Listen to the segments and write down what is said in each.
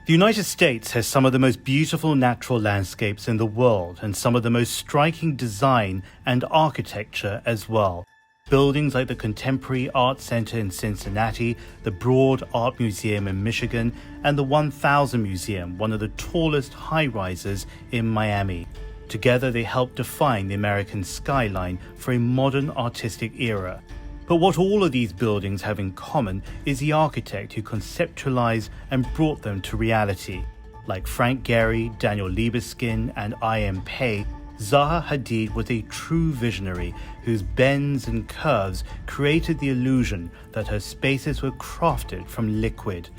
The United States has some of the most beautiful natural landscapes in the world and some of the most striking design and architecture as well. Buildings like the Contemporary Art Center in Cincinnati, the Broad Art Museum in Michigan, and the 1000 Museum, one of the tallest high-rises in Miami. Together they help define the American skyline for a modern artistic era. But what all of these buildings have in common is the architect who conceptualized and brought them to reality. Like Frank Gehry, Daniel Libeskind, and I.M. Pei, Zaha Hadid was a true visionary whose bends and curves created the illusion that her spaces were crafted from liquid.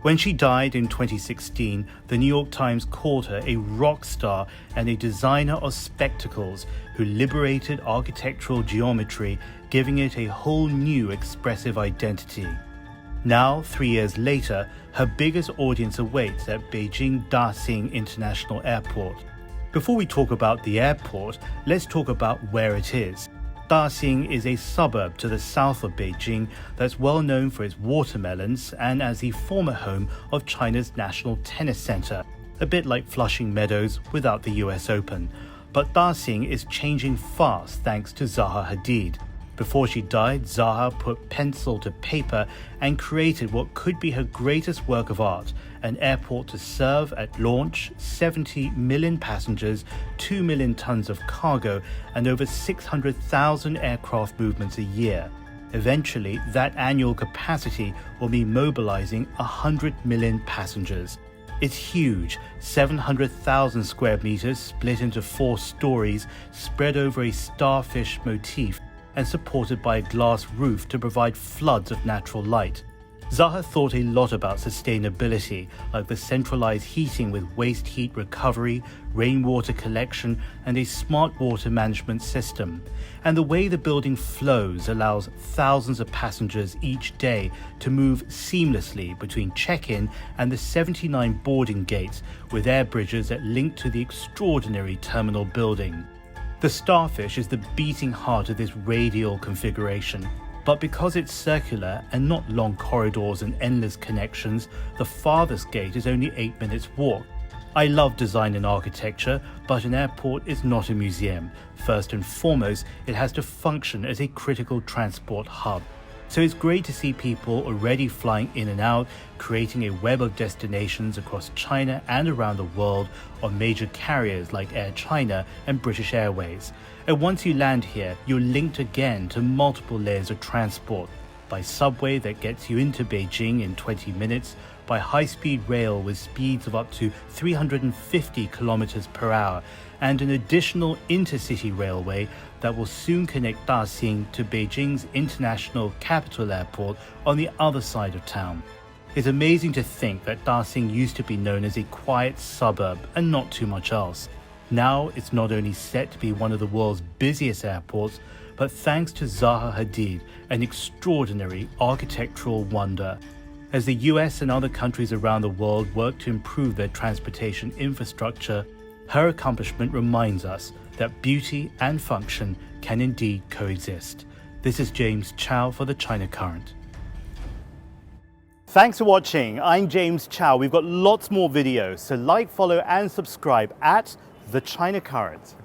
When she died in 2016, the New York Times called her a rock star and a designer of spectacles who liberated architectural geometry, giving it a whole new expressive identity. Now, 3 years later, her biggest audience awaits at Beijing Daxing International Airport. Before we talk about the airport, let's talk about where it is. Daxing is a suburb to the south of Beijing that's well known for its watermelons and as the former home of China's National Tennis Center, a bit like Flushing Meadows without the US Open. But Daxing is changing fast thanks to Zaha Hadid. Before she died, Zaha put pencil to paper and created what could be her greatest work of art, an airport to serve at launch 70 million passengers, 2 million tons of cargo, and over 600,000 aircraft movements a year. Eventually, that annual capacity will be mobilizing 100 million passengers. It's huge, 700,000 square meters split into 4 stories, spread over a starfish motif, and supported by a glass roof to provide floods of natural light. Zaha thought a lot about sustainability, like the centralized heating with waste heat recovery, rainwater collection, and a smart water management system. And the way the building flows allows thousands of passengers each day to move seamlessly between check-in and the 79 boarding gates with air bridges that link to the extraordinary terminal building. The starfish is the beating heart of this radial configuration, but because it's circular and not long corridors and endless connections, the farthest gate is only 8 minutes walk. I love design and architecture, but an airport is not a museum. First and foremost, it has to function as a critical transport hub. So it's great to see people already flying in and out, creating a web of destinations across China and around the world on major carriers like Air China and British Airways. And once you land here, you're linked again to multiple layers of transport. By subway that gets you into Beijing in 20 minutes, by high-speed rail with speeds of up to 350 kilometers per hour, and an additional intercity railway that will soon connect Daxing to Beijing's International Capital Airport on the other side of town. It's amazing to think that Daxing used to be known as a quiet suburb and not too much else. Now it's not only set to be one of the world's busiest airports, but thanks to Zaha Hadid, an extraordinary architectural wonder. As the US and other countries around the world work to improve their transportation infrastructure, her accomplishment reminds us that beauty and function can indeed coexist. This is James Chow for the China Current. Thanks for watching. I'm James Chow. We've got lots more videos, so like, follow and subscribe at the China Current.